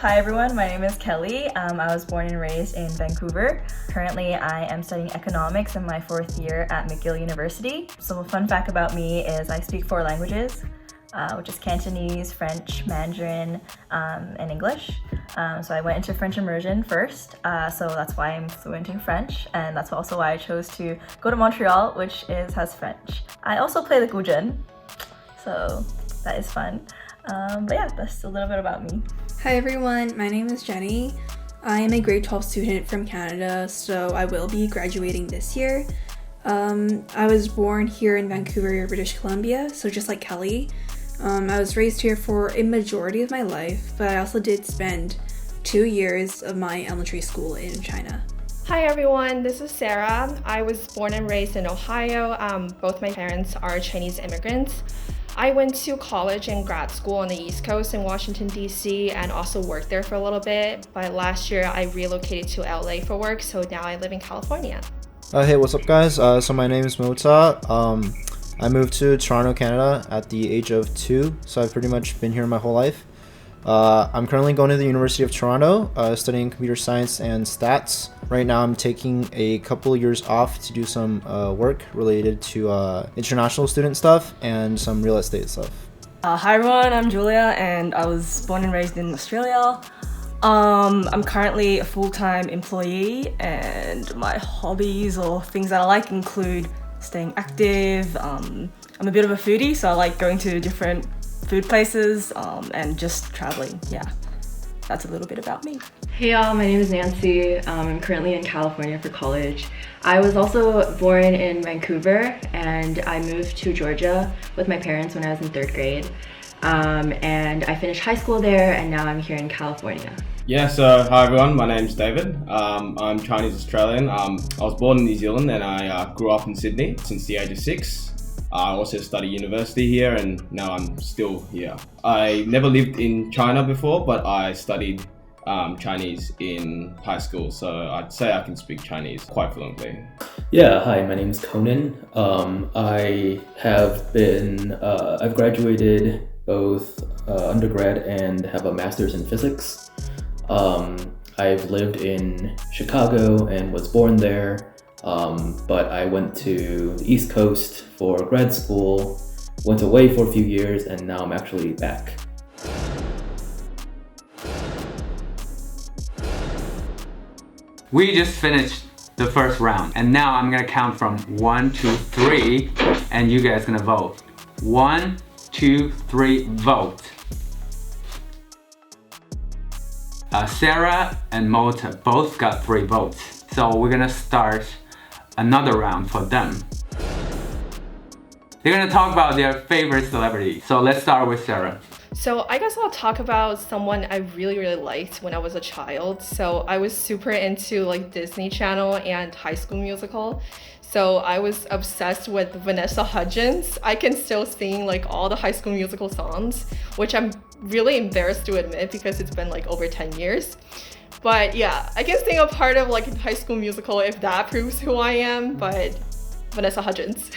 Hi everyone, my name is Kelly. I was born and raised in Vancouver. Currently, I am studying economics in my 4th year at McGill University. So a fun fact about me is I speak 4 languages, which is Cantonese, French, Mandarin, and English. So I went into French immersion first, so that's why I'm fluent in French, and that's also why I chose to go to Montreal, which has French. I also play the guzheng, so that is fun. But yeah, that's a little bit about me. Hi everyone, my name is Jenny. I am a grade 12 student from Canada, so I will be graduating this year. I was born here in Vancouver, British Columbia, so just like Kelly. I was raised here for a majority of my life, but I also did spend 2 years of my elementary school in China. Hi everyone, this is Sarah. I was born and raised in Ohio. Both my parents are Chinese immigrants. I went to college and grad school on the East Coast in Washington, D.C. and also worked there for a little bit. But last year I relocated to LA for work, so now I live in California. Hey, what's up guys? So my name is Mota. I moved to Toronto, Canada at the age of 2, so I've pretty much been here my whole life. I'm currently going to the University of Toronto, studying computer science and stats. Right now I'm taking a couple years off to do some work related to international student stuff and some real estate stuff. Hi everyone, I'm Julia and I was born and raised in Australia. I'm currently a full-time employee and my hobbies or things that I like include staying active. I'm a bit of a foodie, so I like going to different food places and just traveling. Yeah, that's a little bit about me. Hey y'all, my name is Nancy. I'm currently in California for college. I was also born in Vancouver and I moved to Georgia with my parents when I was in 3rd grade. And I finished high school there and now I'm here in California. Yeah, so hi everyone, my name's David. I'm Chinese Australian. I was born in New Zealand and I grew up in Sydney since the age of 6. I also study university here and now I'm still here. I never lived in China before, but I studied Chinese in high school, so I'd say I can speak Chinese quite fluently. Yeah, hi, my name is Conan. I've graduated both undergrad and have a master's in physics. I've lived in Chicago and was born there, but I went to the East Coast for grad school, went away for a few years, and now I'm actually back. We just finished the first round, and now I'm gonna count from 1, 2, 3, and you guys gonna vote. 1, 2, 3, vote. Sarah and Mota both got 3 votes, so we're gonna start another round for them. They're gonna talk about their favorite celebrity. So let's start with Sarah. So I guess I'll talk about someone I really liked when I was a child. So I was super into like Disney Channel and High School Musical. So I was obsessed with Vanessa Hudgens. I can still sing like all the High School Musical songs, which I'm really embarrassed to admit because it's been like over 10 years. But yeah, I can sing a part of like High School Musical if that proves who I am, but Vanessa Hudgens.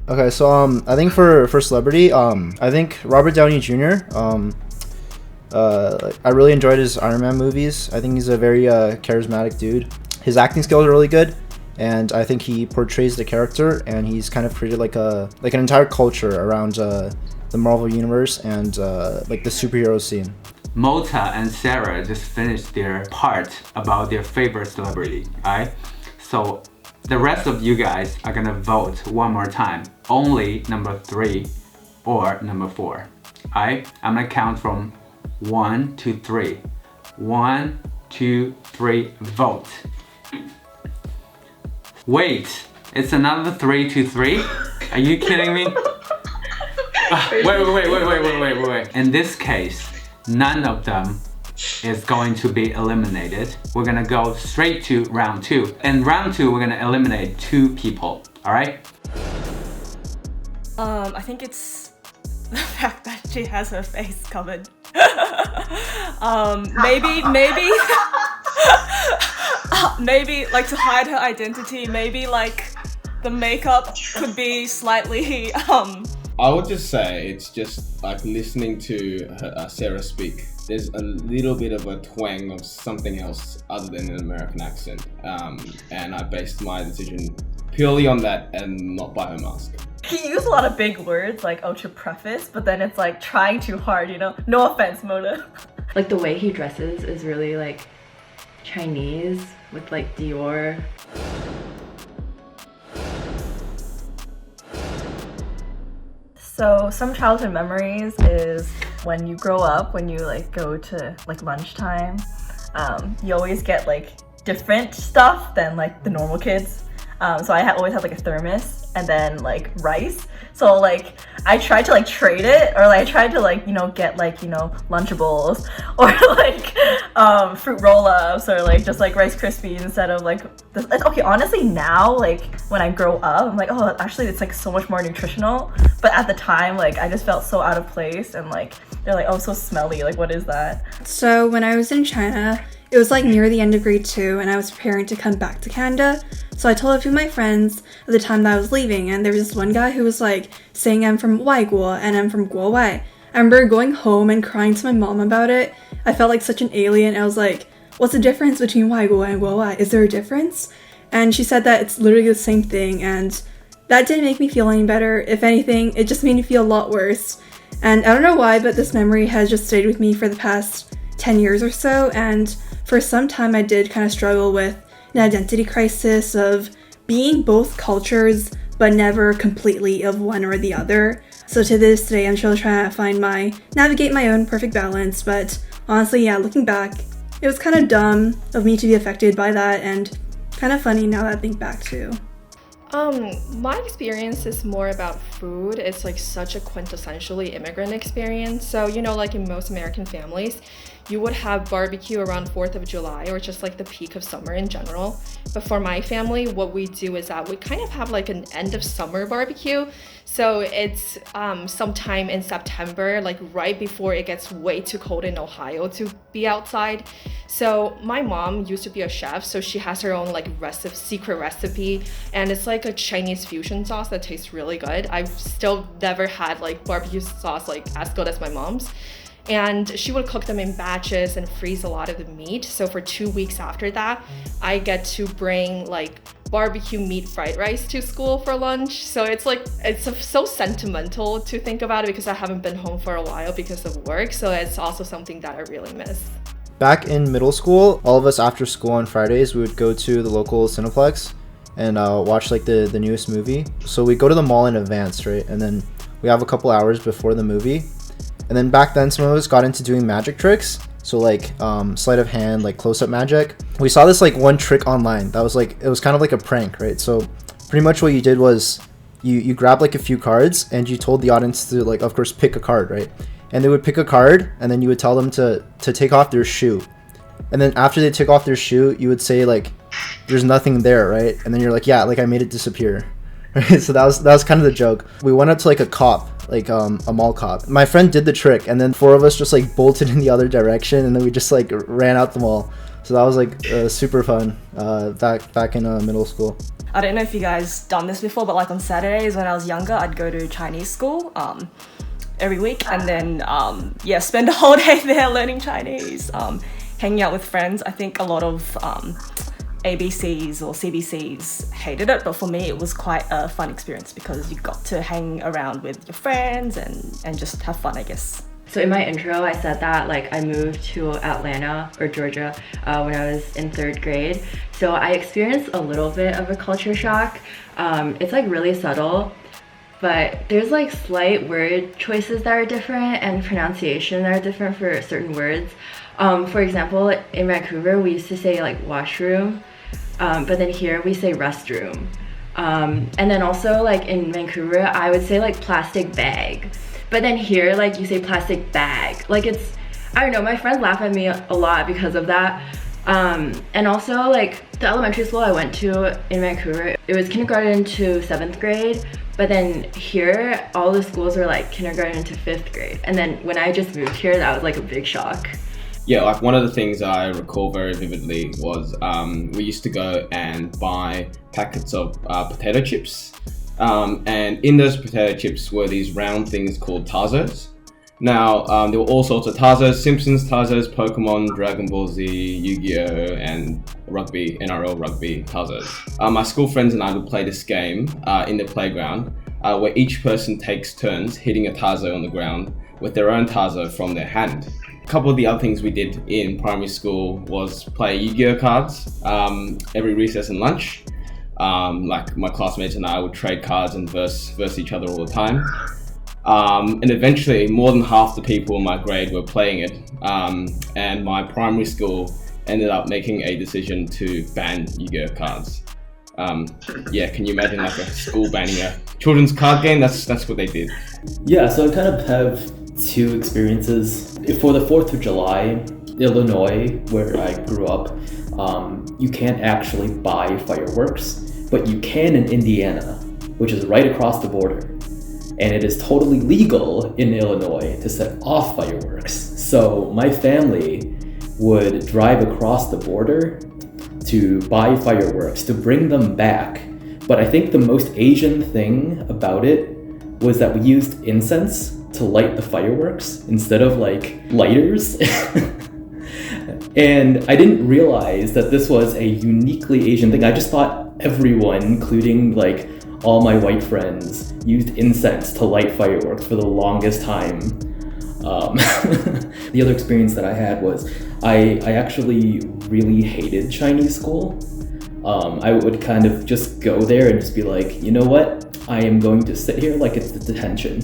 Okay, so I think for celebrity, I think Robert Downey Jr. I really enjoyed his Iron Man movies. I think he's a very charismatic dude. His acting skills are really good, and I think he portrays the character, and he's kind of created like an entire culture around the Marvel universe and like the superhero scene. Mota and Sarah just finished their part about their favorite celebrity, alright? So the rest of you guys are gonna vote one more time. Only number 3 or number 4. Alright? I'm gonna count from 1 to 3. 1, 2, 3, vote. Wait, it's another 3 to 3? Are you kidding me? Wait. In this case, none of them is going to be eliminated. We're gonna go straight to round 2. In round 2, we're gonna eliminate 2 people, all right? I think it's the fact that she has her face covered. Maybe like to hide her identity, maybe like the makeup could be slightly I would just say it's just like listening to Sarah speak. there's a little bit of a twang of something else other than an American accent. And I based my decision purely on that and not by her mask. He used a lot of big words like, oh, to preface, but then it's like trying too hard, you know? No offense, Mona. Like the way he dresses is really like Chinese with like Dior. So some childhood memories is when you grow up, when you like go to like lunchtime, you always get like different stuff than like the normal kids. So I always had like a thermos and then like rice. So like I tried to like trade it, or like I tried to like, you know, get like, you know, Lunchables or like fruit roll-ups or like just like Rice Krispies instead of like this. Okay, honestly now like when I grow up, I'm like, oh, actually it's like so much more nutritional. But at the time, like I just felt so out of place, and like they're like, oh, so smelly, like what is that? So when I was in China, it was like near the end of grade 2 and I was preparing to come back to Canada. So I told a few of my friends at the time that I was leaving, and there was this one guy who was like saying I'm from 外国 and I'm from 国外. I remember going home and crying to my mom about it. I felt like such an alien. I was like, what's the difference between 外国 and 国外? Is there a difference? And she said that it's literally the same thing, and that didn't make me feel any better. If anything, it just made me feel a lot worse. And I don't know why, but this memory has just stayed with me for the past 10 years or so, and for some time I did kind of struggle with an identity crisis of being both cultures but never completely of one or the other. So to this day, I'm still trying to navigate my own perfect balance, but honestly, yeah, looking back, it was kind of dumb of me to be affected by that, and kind of funny now that I think back too. My experience is more about food. It's like such a quintessentially immigrant experience. So, you know, like in most American families, you would have barbecue around 4th of July or just like the peak of summer in general. But for my family, what we do is that we kind of have like an end of summer barbecue. So it's sometime in September, like right before it gets way too cold in Ohio to be outside. So my mom used to be a chef, so she has her own like secret recipe, and it's like a Chinese fusion sauce that tastes really good. I've still never had like barbecue sauce like as good as my mom's. And she would cook them in batches and freeze a lot of the meat. So for 2 weeks after that, I get to bring like barbecue meat fried rice to school for lunch. So it's so sentimental to think about it because I haven't been home for a while because of work. So it's also something that I really miss. Back in middle school, all of us after school on Fridays, we would go to the local Cineplex and watch like the newest movie. So we go to the mall in advance, right? And then we have a couple hours before the movie. And then back then, some of us got into doing magic tricks. So like sleight of hand, like close-up magic. We saw this like one trick online that was like, it was kind of like a prank, right? So pretty much what you did was you grabbed like a few cards and you told the audience to like, of course, pick a card, right? And they would pick a card and then you would tell them to take off their shoe. And then after they took off their shoe, you would say like, there's nothing there, right? And then you're like, yeah, like I made it disappear. Right? So that was kind of the joke. We went up to like a cop, like a mall cop. My friend did the trick, and then 4 of us just like bolted in the other direction, and then we just like ran out the mall. So that was like super fun back in middle school. I don't know if you guys done this before, but like on Saturdays when I was younger, I'd go to Chinese school every week, and then spend a whole day there learning Chinese, hanging out with friends. I think a lot of ABCs or CBCs hated it, but for me it was quite a fun experience because you got to hang around with your friends and just have fun, I guess. So in my intro, I said that like I moved to Atlanta or Georgia when I was in 3rd grade. So I experienced a little bit of a culture shock. It's like really subtle, but there's like slight word choices that are different and pronunciation that are different for certain words. For example, in Vancouver, we used to say like washroom, but then here we say restroom. And then also like in Vancouver, I would say like plastic bag, but then here like you say plastic bag. Like it's, I don't know, my friends laugh at me a lot because of that. And also like the elementary school I went to in Vancouver, it was kindergarten to 7th grade, but then here all the schools are like kindergarten to 5th grade. And then when I just moved here, that was like a big shock. Yeah, like one of the things I recall very vividly was we used to go and buy packets of potato chips. And in those potato chips were these round things called tazos. Now, there were all sorts of Tazos, Simpsons Tazos, Pokemon, Dragon Ball Z, Yu-Gi-Oh, and rugby, NRL rugby Tazos. My school friends and I would play this game in the playground, where each person takes turns hitting a Tazo on the ground with their own Tazo from their hand. A couple of the other things we did in primary school was play Yu-Gi-Oh cards every recess and lunch. Like my classmates and I would trade cards and verse each other all the time. And eventually more than half the people in my grade were playing it, and my primary school ended up making a decision to ban Yu-Gi-Oh cards. Yeah, can you imagine like a school banning a children's card game? That's what they did. Yeah, so I kind of have two experiences. For the 4th of July, Illinois, where I grew up, you can't actually buy fireworks, but you can in Indiana, which is right across the border. And it is totally legal in Illinois to set off fireworks. So my family would drive across the border to buy fireworks, to bring them back. But I think the most Asian thing about it was that we used incense to light the fireworks instead of like lighters. And I didn't realize that this was a uniquely Asian thing. I just thought everyone, including like all my white friends, used incense to light fireworks for the longest time. The other experience that I had was I actually really hated Chinese school. I would kind of just go there and just be like, you know what? I am going to sit here like it's detention.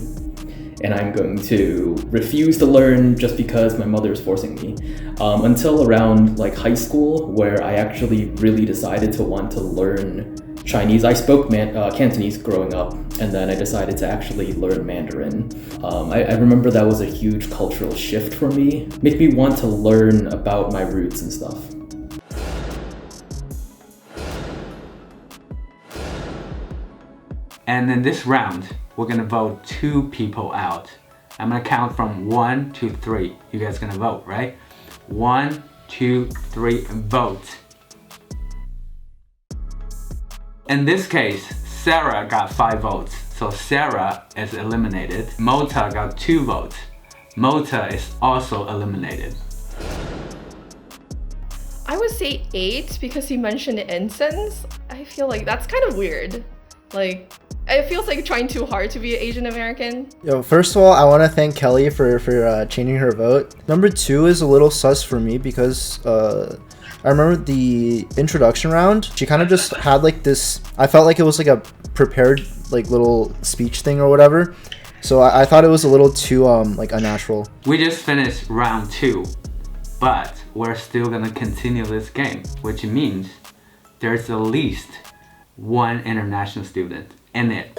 And I'm going to refuse to learn just because my mother is forcing me. Until around like high school, where I actually really decided to want to learn Chinese. I spoke Cantonese growing up, and then I decided to actually learn Mandarin. I remember that was a huge cultural shift for me. Made me want to learn about my roots and stuff. And in this round, we're gonna vote 2 people out. I'm gonna count from 1 to 3. You guys gonna vote, right? 1, 2, 3, vote. In this case, Sarah got 5 votes, so Sarah is eliminated. Mota got 2 votes. Mota is also eliminated. I would say 8 because he mentioned incense. I feel like that's kind of weird. Like, it feels like trying too hard to be Asian American. Yo, first of all, I want to thank Kelly for changing her vote. Number 2 is a little sus for me because I remember the introduction round. She kind of just had like this. I felt like it was like a prepared like little speech thing or whatever. So I thought it was a little too like unnatural. We just finished round 2, but we're still gonna continue this game, which means there's at least 1 international student in it.